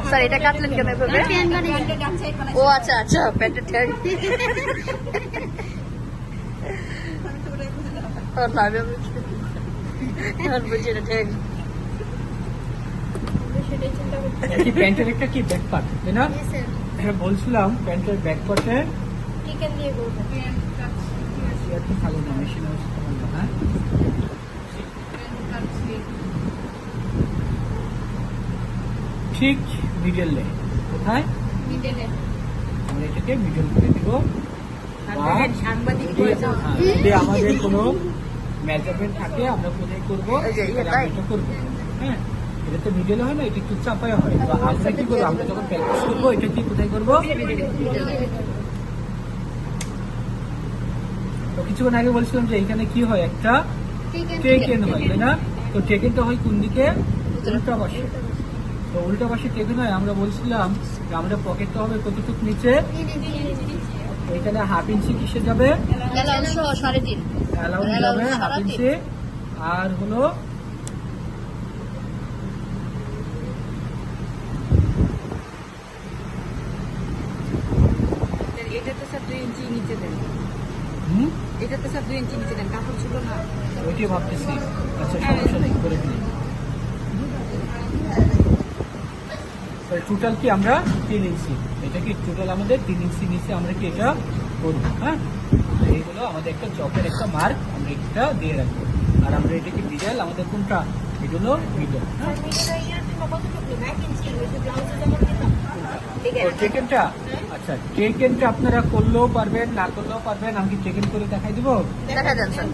Sir এটা কাটলেন কেন এভাবে? ও আচ্ছা আচ্ছা, প্যান্টের ট্যাগ। বুঝি এটা ট্যাগ। কি প্যান্টের একটা কি ব্যাক পার্ট, তাই না? বলছিলাম প্যান্টের ব্যাক পার্টে চিকেন দিয়ে করবো। একটু ভালো না, মেশিন ভালো না। ঠিক মিডলে, কোথায় মিডলে আমরা এটাকে মিডল করে দিব। সাংবাদিক যদি আমাদের কোনো মেজারমেন্ট থাকে আমরা কোথায় করবো, এটা করবো। হ্যাঁ, এটা তো মিডলে হয় না, এটা একটু চাপায় হয়। তো আমরা কি করবো, আমরা যখন প্র্যাকটিস করবো এটা কি কোথায় করবো? তো কিছুক্ষণ আগে বলছিলাম যে এখানে কি হয়, একটা টেকেন হয়, তাই না? তো টেকেনটা হয় কোন দিকে? উল্টা পাশে। তো উল্টা পাশে টেকেন হয়। আমরা বলছিলাম যে আমাদের পকেটটা হবে কতটুকু নিচে, এখানে হাফ ইঞ্চি কিসে যাবে? অ্যালাউন্স 3.5 অ্যালাউন্স যাবে হাফ ইঞ্চি। আর হলো এটা তো স্যার 2 ইঞ্চি নিচে দেন। এটা তো স্যার 2 ইঞ্চি নিচে দেন, কাপড় ছিল না। ওইটাই ভাবতেছি। আচ্ছা সমস্যা নেই, করে দিই। টোটাল কি আমরা 3 ইঞ্চি, এটা কি টোটাল আমাদের 3 ইঞ্চি নিচে আমরা কি এটা করবো। হ্যাঁ, এইগুলো আমাদের একটা চকের একটা মার্ক আমরা এটা দিয়ে রাখবো। আর আমরা এটা কি মিডল, আমাদের কোনটা? এগুলো মিডল। হ্যাঁ, টেকেনটা, আচ্ছা টেকেনটা আপনারা করলেও পারবেন, না করলেও পারবেন। আমি কি টেকেন করে দেখাই দিব? দেখা যান স্যার।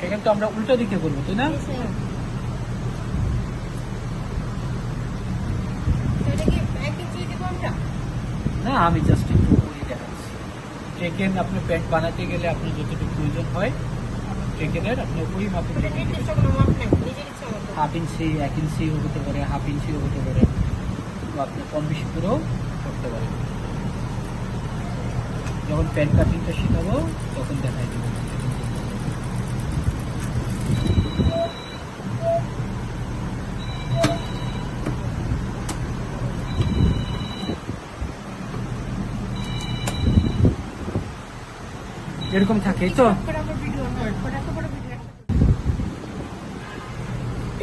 টেকেন তো আমরা উল্টো দিকে করবো, তাই না? না, আমি জাস্ট একটু করে দেখাচ্ছি। টেকেন আপনি প্যান্ট বানাতে গেলে আপনার যতটুকু প্রয়োজন হয় টেকেনের, আপনি ওই মাপে হাফ ইঞ্চি, 1 ইঞ্চিও হতে পারে, হাফ ইঞ্চিও হতে পারে, বা আপনি কম বেশি করেও করতে পারেন। যখন প্যান্ট কাটিংটা শেখাবো তখন দেখাই দেবো। এরকম থাকে তো।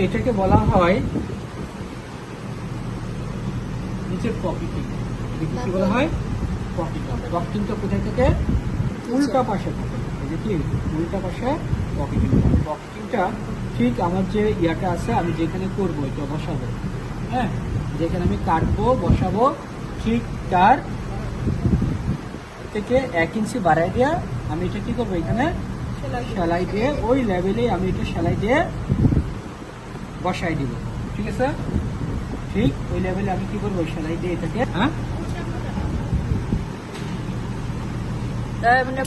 এটাকে বলা হয় নিচের পকেটিং। এটাকে কি বলা হয়? পকেটিং। পকেটিংটা কোথায় থেকে? উল্টা পাশে থাকে। এই যে কি উল্টা পাশে পকেটিং। পকেটিংটা ঠিক আমার যে ইয়াটা আছে, আমি যেখানে করবো এটা বসাবো। হ্যাঁ, যেখানে আমি কাটবো বসাবো, ঠিক তার থেকে 1 ইঞ্চি বাড়াই দিয়ে আমি এটা কি করবো, এখানে সেলাই দিয়ে ওই লেভেলে আমি এটা সেলাই দিয়ে বসাই দিব। ঠিক আছে, ঠিক ওই লেভেলে আমি কি করবো, সেলাই দিয়ে এটাকে। হ্যাঁ,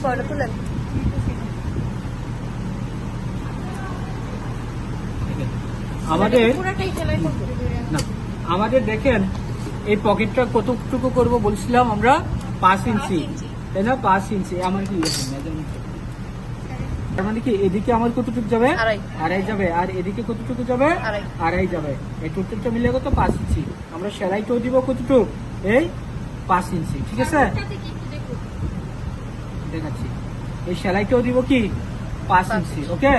পরে তুলেন। আমাদের না, আমাদের দেখেন এই পকেটটা কতটুকু করব বলছিলাম আমরা? 5 ইঞ্চি, তাই না? 5 ইঞ্চি আমার কি তার মানে কি এদিকে আমার কতটুকু যাবে? 2.5 যাবে। আর এদিকে কতটুকু যাবে? 2.5 যাবে। এই টোটালটা মিলে কত? 5 ইঞ্চি। আমরা সেলাইটাও দিব কতটুকু? এই 5 ইঞ্চি। ঠিক আছে, দেখাচ্ছি। এই সেলাইটাও দিব কি 5 ইঞ্চি। ওকে,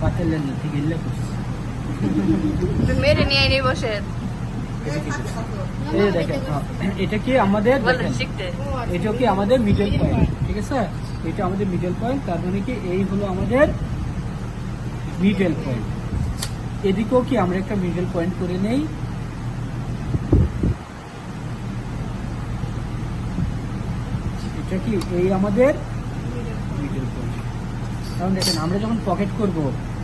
পাতেলেন না, ঠিক এলে করছি। মেরে নিয়ে আইনি বসে। এই দেখেন, এটা কি আমাদের দেখেন, এটা কি আমাদের মিডল পয়েন্ট। ঠিক আছে, এটা আমাদের মিডল পয়েন্ট। তার মানে কি এই হলো আমাদের মিডল পয়েন্ট। এদিকেও কি আমরা একটা মিডল পয়েন্ট করে নেই। এটা কি এই আমাদের মিডল পয়েন্ট। কারণ দেখেন আমরা যখন পকেট করব,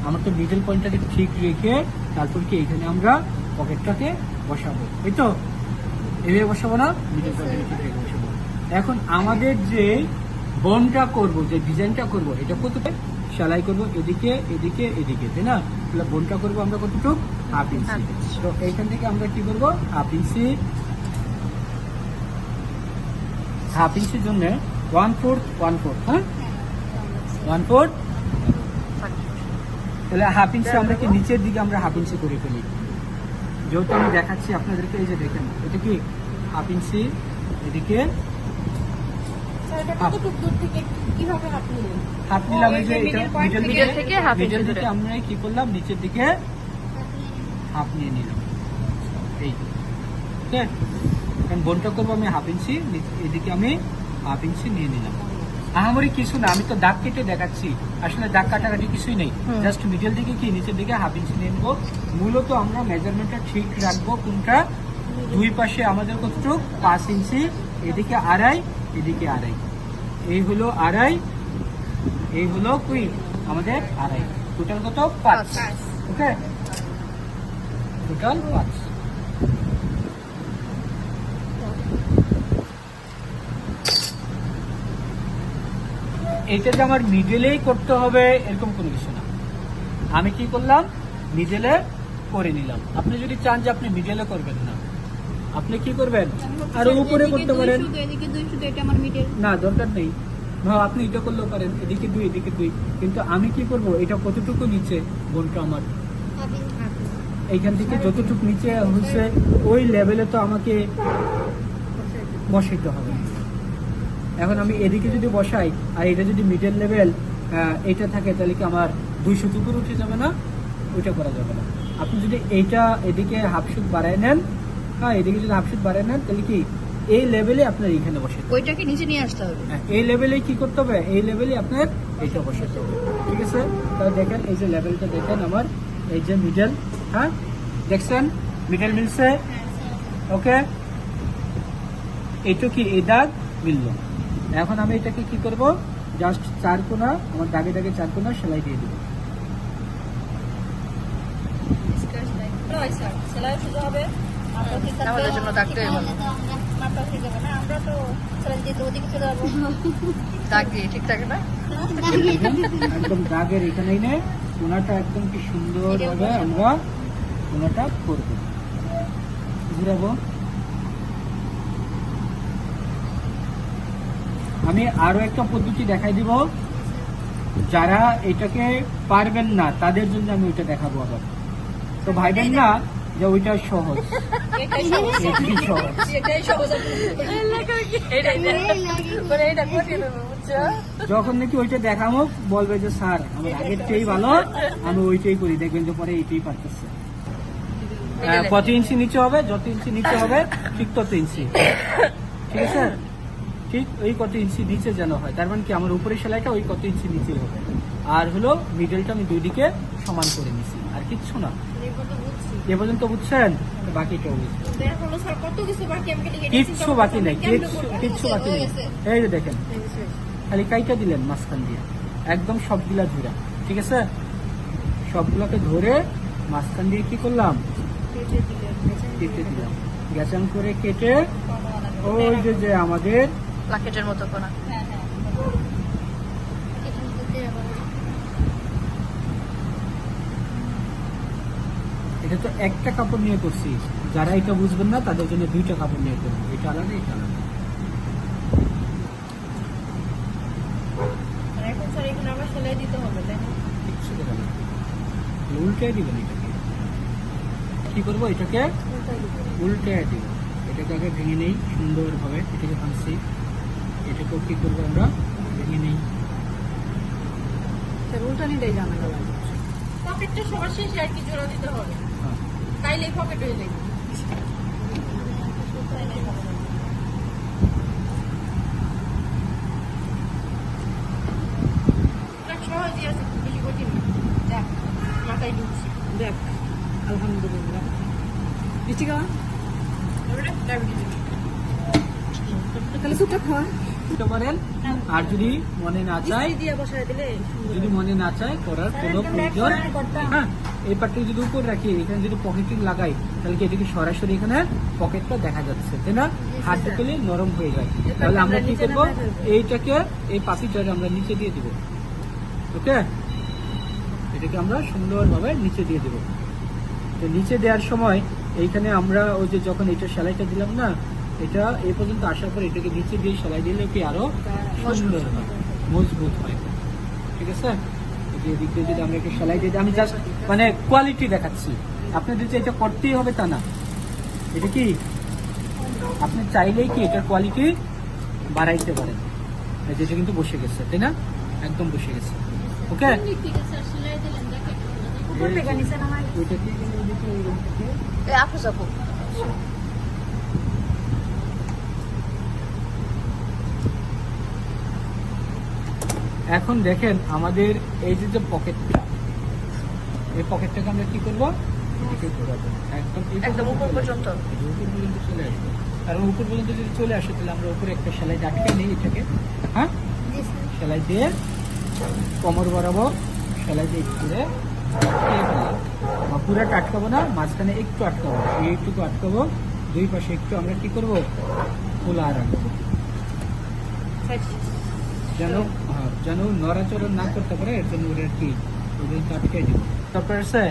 আমরা তো মিডল পয়েন্টটাকে ঠিক রেখে তারপর কি এখানে আমরা পকেটটাকে বসাবো। এই তো এভাবে বসাবো না, মিডল পয়েন্টটাকে ঠিক রেখে বসাবো। এখন আমাদের যে বনটা করব, যে ডিজাইনটা করব, এটা কত সেলাই করব এদিকে এদিকে এদিকে, তাই না? তাহলে বোনটা করবো আমরা কতটুক? Half inch. তো এইখান থেকে আমরা কি করবো? হাফ ইঞ্চি, হাফ ইঞ্চির জন্য 1/4 হ্যাঁ 1/4। তাহলে হাফ ইঞ্চি আমরা কি নিচের দিকে আমরা হাফ ইঞ্চি করে ফেলি, যেহেতু আমি দেখাচ্ছি আপনাদেরকে। এই যে দেখেন এটা কি হাফ ইঞ্চি, এদিকে হাফ নিলাম। এই যে এটা মিডল থেকে half inch মিডল দূরে। থেকে আমরা কি করলাম? নিচের দিকে হাফ নিয়ে নিলাম, এই ঠিক আছে। কারণ বোনটা করবো আমি হাফ ইঞ্চি, এদিকে আমি হাফ ইঞ্চি নিয়ে নিলাম। আহামরি কিছু না, আমি তো দাগ কেটে দেখাচ্ছি, আসলে দাগ কাটাকাটি কিছুই নেই। জাস্ট মিডল দিকে কি নিচের দিকে হাফ ইঞ্চি নিয়ে নেবো। মূলত আমরা মেজারমেন্টটা ঠিক রাখবো কোনটা? দুই পাশে আমাদের কতটুক? 5 ইঞ্চি, এদিকে 2.5, এদিকে 2.5। এই হলো 2.5, এই হলো কুই আমাদের 2.5। টোটাল কত? 5। ওকে, টোটাল 5। এটা যে আমার মিডলেই করতে হবে এরকম কোনো কিছু না। আমি কি করলাম? মিডলে করে নিলাম। আপনি যদি চান যে আপনি মিডলে করবেন না, আপনি কি করবেন? আর উপরে করতে পারেন, না দরকার নেই। আপনি এটা করলেও পারেন, এদিকে 2 এদিকে 2। কিন্তু আমি কি করব? এটা কতটুকু নিচে বোনটা আমার এইখান থেকে যতটুকু নিচে হচ্ছে ওই লেভেলে তো আমাকে বসাইতে হবে। এখন আমি এদিকে যদি বসাই আর এটা যদি মিডল লেভেল এটা থাকে, তাহলে কি আমার 200 উপরে উঠে যাবে না? ওইটা করা যাবে না। আপনি যদি এইটা এদিকে হাফ শুট বাড়ায় নেন, হ্যাঁ এদিকে যদি হাফ শুট বাড়ায় নেন, তাহলে কি এই লেভেলে আপনার এইখানে বসাতে হবে। ওইটাকে নিচে নিয়ে আসতে হবে। হ্যাঁ, এই লেভেলে কি করতে হবে? এই লেভেলে আপনার এইটা বসাতে হবে। ঠিক আছে, তাহলে দেখেন এই যে লেভেলটা দেখেন আমার, এই যে মিডল, হ্যাঁ দেখছেন মিডল মিলছে। ওকে, এইটা কি এই দাগ মিললো। এখন আমি এটাকে কি করব? জাস্ট 4 কোণা, আমার দাগে দাগে 4 কোণা সেলাই দিয়ে দেবো। আমাদের জন্য দাগ দিয়ে ভালো। দাগ দিয়ে ঠিক থাকে না? একদম দাগের এখানেই নে কোণাটা একদম কি সুন্দর ভাবে আমরা কোণাটা করবো, ঘুরাবো। আমি আরো একটা পদ্ধতি দেখাই দিব, যারা এটাকে পারবেন না তাদের জন্য আমি ওইটা দেখাবো আবার। তো ভাইবেন না যে ওইটা সহজ, এটাই সহজ। যখন নাকি ওইটা দেখাবো বলবে যে স্যার আমার আগের চেয়েই ভালো, আমি ওইটাই করি, দেখবেন যে পরে এইটাই পারতেছে। কত ইঞ্চি নিচে হবে? যত ইঞ্চি নিচে হবে ঠিক তত ইঞ্চি, ঠিক আছে? ঠিক ওই কত ইঞ্চি নিচে যেন হয়, তার মানে কি আমার উপরে সেলাইটা ওই কত ইঞ্চি নিচে হবে। আর হলো মিডলটা আমি 2 দিকে সমান করে নিছি, আর কিচ্ছু না। এ পর্যন্ত বুঝছেন? বাকিটাও কিচ্ছু বাকি নেই, কিচ্ছু বাকি নেই। এই যে দেখেন খালি কাইটা দিলেন মাঝখান দিয়ে, একদম সবগুলা ধরে, ঠিক আছে? সবগুলাকে ধরে মাঝখান দিয়ে কি করলাম? কেটে দিলাম, গ্যাসাং করে কেটে ওই যে আমাদের প্লাকেটের মতো কোনা। এটা তো একটা কাপড় নিয়ে করছি, যারা এটা বুঝবেন না তাদের জন্য 2টা কাপড় নিয়ে করবো, এটা আলাদা এটা আলাদা। কিচ্ছু দেবে না, উল্টে দিবেন এটাকে। কি করবো? এটাকে উল্টে দিব, এটাকে আগে ভেঙে নেই সুন্দরভাবে, এটাকে ভাঙছি, এটাকেও কি করবো আমরা ভেঙে নেই। পকেটটা সবার শেষে আর কি জোড়া দিতে হবে, তাইলে পকেট হয়ে যাবে। সহজই আছে, খুব বেশি কঠিন না। দেখ মাথায় ঢুকছি, দেখ আলহামদুলিল্লাহ। মিষ্টি খাওয়া তাহলে সুপটা খাওয়া দিতে পারেন। আর যদি মনে না চায়, দিয়ে বসায় দিলে যদি মনে না চায় করার কোনো প্রয়োজন, হ্যাঁ এই পার্টটা যদি উপর রাখি, এখানে যদি পকেটিং লাগাই, তাহলে কি এদিকে সরাসরি এখানে পকেটটা দেখা যাচ্ছে, তাই না? হাত দিলে নরম হয়ে যায়। তাহলে আমরা কি করবো? এইটাকে এই পাখিটাকে আমরা নিচে দিয়ে দিব। ওকে, এটাকে আমরা সুন্দরভাবে নিচে দিয়ে দেবো। তো নিচে দেওয়ার সময় এইখানে আমরা ওই যে যখন এটা সেলাইটা দিলাম না, এটা এই পর্যন্ত আসার পর এটাকে নিচে দিয়ে সেলাই দিলে কি আরো সুন্দর হয়, মজবুত হয়। ঠিক আছে, এই যে এদিক দিয়ে যদি আমরা একটু সেলাই দিয়ে দিই, আমি জাস্ট মানে কোয়ালিটি দেখাচ্ছি, আপনাদের যে এটা করতেই হবে তা না। এটা কি আপনি চাইলেই কি এটার কোয়ালিটি বাড়াইতে পারেন। এই যে এটা কিন্তু বসে গেছে, তাই না? একদম বসে গেছে। ওকে, ওইটা কি এই আপু যাবো। এখন দেখেন আমাদের এই যে পকেটটা, এই পকেটটাকে আমরা কি করবো, এদিকে ঘোরাবো। একদম উপর পর্যন্ত। উপর পর্যন্ত চলে আসবে। কারণ উপর পর্যন্ত যদি চলে আসে তাহলে আমরা উপরে একটা সেলাই আটকে নিই এটাকে। হ্যাঁ, সেলাই দিয়ে কোমর বরাবর সেলাই দিয়ে ঘুরে আটকিয়ে ফেললাম। পুরাটা আটকাবো না, মাঝখানে একটু আটকাবো, এইটুকু আটকাবো, দুই পাশে একটু আমরা কি করবো, খোলা রাখবো, যেন নড়াচড়া না করতে পারে। এর জন্য ওরা কি ওদের আটকে দিব। তারপর আছে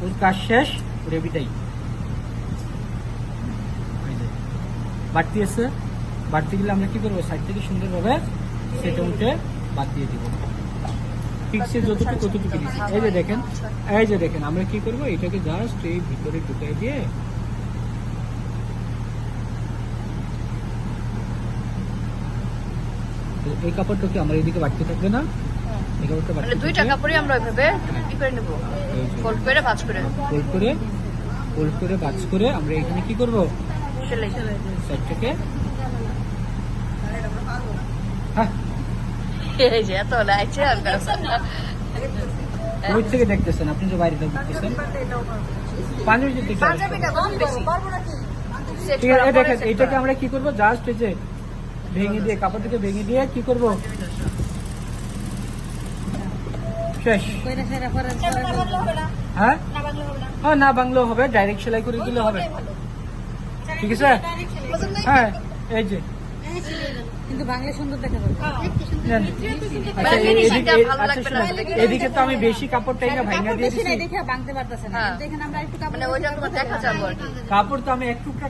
ওর কাজ শেষ, ওরে বিদায়। বাড়তি আছে, বাড়তি গেলে আমরা কি করবো, সাইড থেকে সুন্দরভাবে সেটা উঠে বাদ দিয়ে দিব। ঠিক সে যতটুকু ততটুকু দিচ্ছি। এই যে দেখেন, এই যে দেখেন আমরা কি করবো, এটাকে জাস্ট এই ভিতরে ঢুকাই দিয়ে এই কাপড়টাকে আমার এদিকে বাড়তে থাকবে না, এই কাপড়টা মানে দুইটা কাপড়ই আমরা ওইভাবে কি করে নেবো, ফোল্ড করে ভাঁজ করে ফোল্ড করে ভাঁজ করে আমরা এখানে কি করবো, সেলাই সাইডটাকে হ্যাঁ এই যে এত লাগছে আর ওই থেকে দেখতেছেন, আপনি যে বাইরে দেখতেছেন পাঞ্জাবি দেখতে পাঞ্জাবিটা কম বেশি ঠিক আছে। দেখেন এইটাকে আমরা কি করবো, জাস্ট এই যে ভেঙে দিয়ে কাপড়টাকে ভেঙে দিয়ে কি করবো, শেষ। হ্যাঁ হ্যাঁ, না বাংলাও হবে, ডাইরেক্ট সেলাই করে দিলে হবে। ঠিক আছে, হ্যাঁ এই যে কিন্তু বাংলা সুন্দর দেখা যাবে। নেন। আচ্ছা আচ্ছা শুনুন, এদিকে তো আমি বেশি কাপড়টাই না ভাঙা দিয়ে দিচ্ছি, দেখে ভাঙতে পারতেছে না, কিন্তু এখানে আমরা একটু মানে ওইটা তোমার দেখা যাবো আর কি। কাপড় তো আমি এক টুকরা